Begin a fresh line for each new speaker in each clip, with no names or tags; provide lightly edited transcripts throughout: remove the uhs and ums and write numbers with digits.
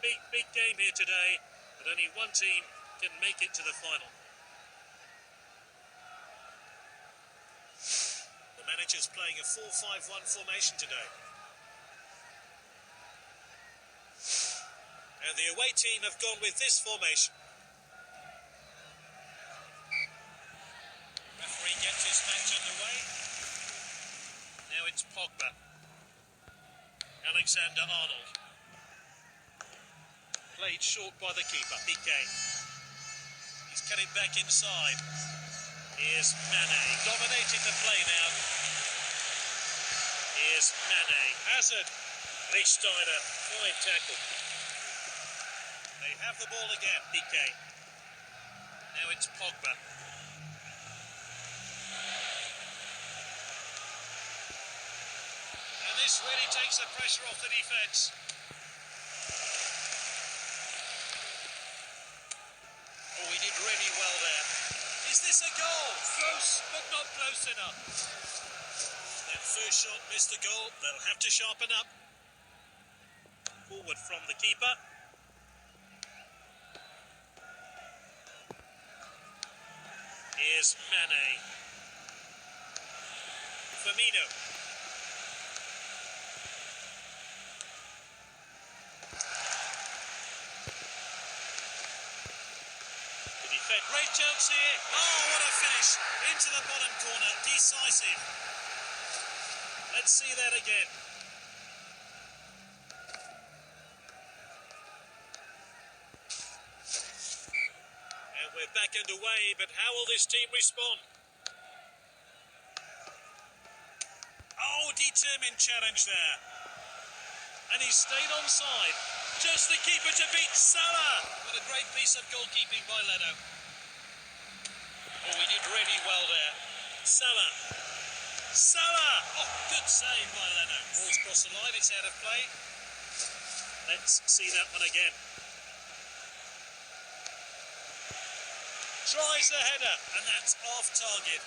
big game here today, but only one team can make it to the final. The manager's playing a 4-5-1 formation today. And the away team have gone with this formation. Referee gets his match underway. Now it's Pogba. Alexander-Arnold. Played short by the keeper, Piqué. He's cut it back inside. Here's Mane, dominating the play now. Here's Mane. Hazard. Lichtsteiner, fine tackle. They have the ball again, Piqué. Now it's Pogba. And this really takes the pressure off the defence. Oh, he did really well there. Is this a goal? Close, but not close enough. That first shot missed the goal. They'll have to sharpen up. Forward from the keeper. Here's Mane. Firmino. The defense. Great chance here. Oh, what a finish. Into the bottom corner. Decisive. Let's see that again. We're back underway, but how will this team respond? Oh, determined challenge there. And he stayed onside. Just the keeper to beat Salah. What a great piece of goalkeeping by Leno. Oh, he did really well there. Salah. Salah! Oh, good save by Leno. Ball's crossed the line, it's out of play. Let's see that one again. Tries the header, and that's off target.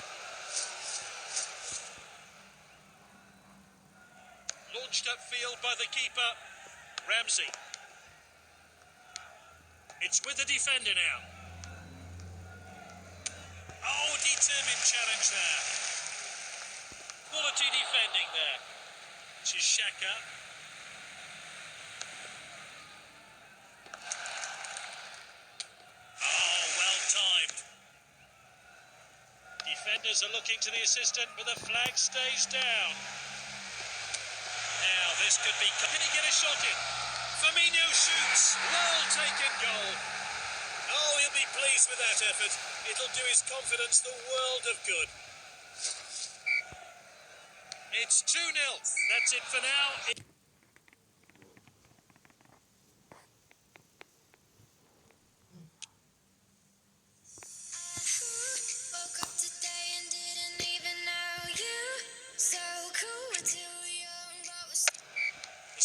Launched upfield by the keeper, Ramsey. It's with the defender now. Oh, determined challenge there. Quality defending there. To Xhaka. Defenders are looking to the assistant, but the flag stays down. Now this could be... Can he get a shot in? Firmino shoots. Well taken goal. Oh, he'll be pleased with that effort. It'll do his confidence the world of good. It's 2-0. That's it for now.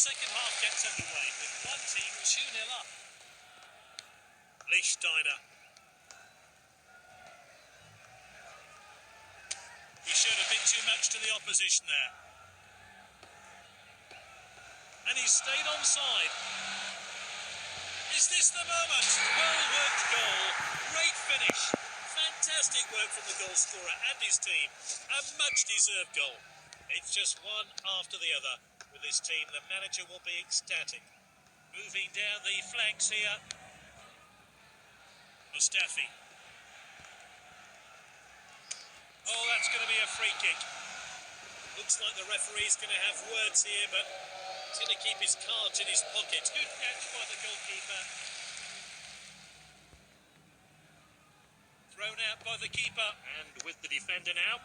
Second half gets underway with one team 2-0 up. Lichtsteiner. He showed a bit too much to the opposition there. And he stayed onside. Is this the moment? Well-worked goal. Great finish. Fantastic work from the goal scorer and his team. A much-deserved goal. It's just one after the other. With this team, the manager will be ecstatic. Moving down the flanks here. Mustafi. Oh, that's going to be a free kick. Looks like the referee's going to have words here, but he's going to keep his cards in his pocket. Good catch by the goalkeeper. Thrown out by the keeper. And with the defender now.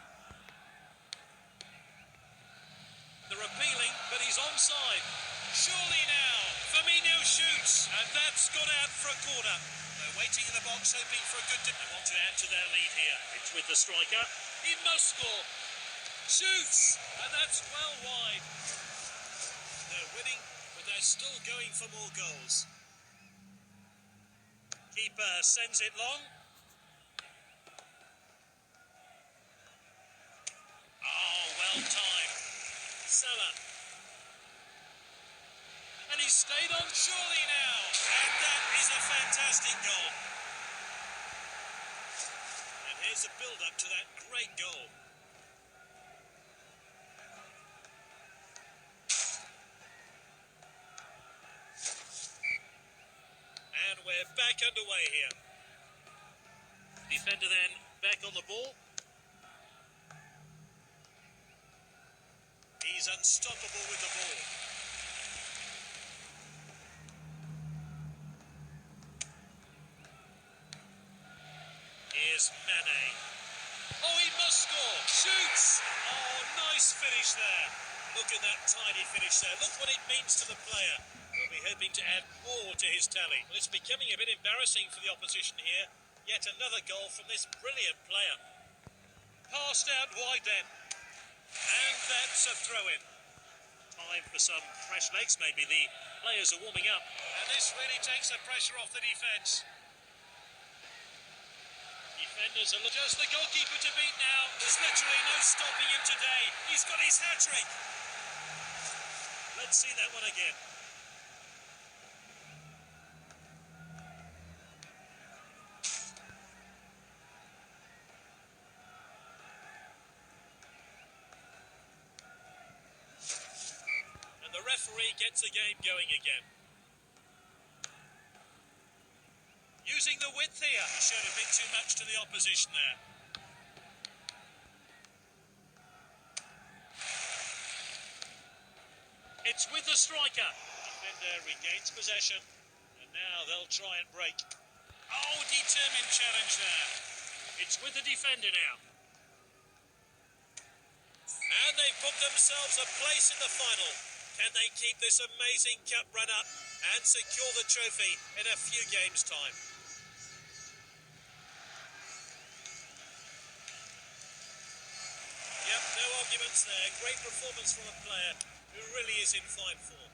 They're appealing, but he's onside. Surely now. Firmino shoots, and that's gone out for a corner. They're waiting in the box, hoping for a good... They want to add to their lead here. It's with the striker. He must score. Shoots, and that's well wide. They're winning, but they're still going for more goals. Keeper sends it long. Oh, well timed. Salah. And he stayed on. Surely now. a fantastic goal. And here's a build-up to that great goal. And we're back underway here. Defender then back on the ball. He's unstoppable with the ball. Here's Mane. Oh, he must score. Shoots. Oh, nice finish there. Look at that tidy finish there. Look what it means to the player. We'll be hoping to add more to his tally. Well, it's becoming a bit embarrassing for the opposition here. Yet another goal from this brilliant player. Passed out wide then. And that's a throw-in. Time for some fresh legs maybe. The players are warming up. And this really takes the pressure off the defence. Defenders are just the goalkeeper to beat now. There's literally no stopping him today. He's got his hat-trick. Let's see that one again. And the referee gets the game going again. Using the width here. He showed a bit too much to the opposition there. It's with the striker. Defender regains possession. And now they'll try and break. Oh, determined challenge there. It's with the defender now. And they've booked themselves a place in the final. Can they keep this amazing cup run up and secure the trophy in a few games' time? Yep, no arguments there. Great performance from a player who really is in fine form.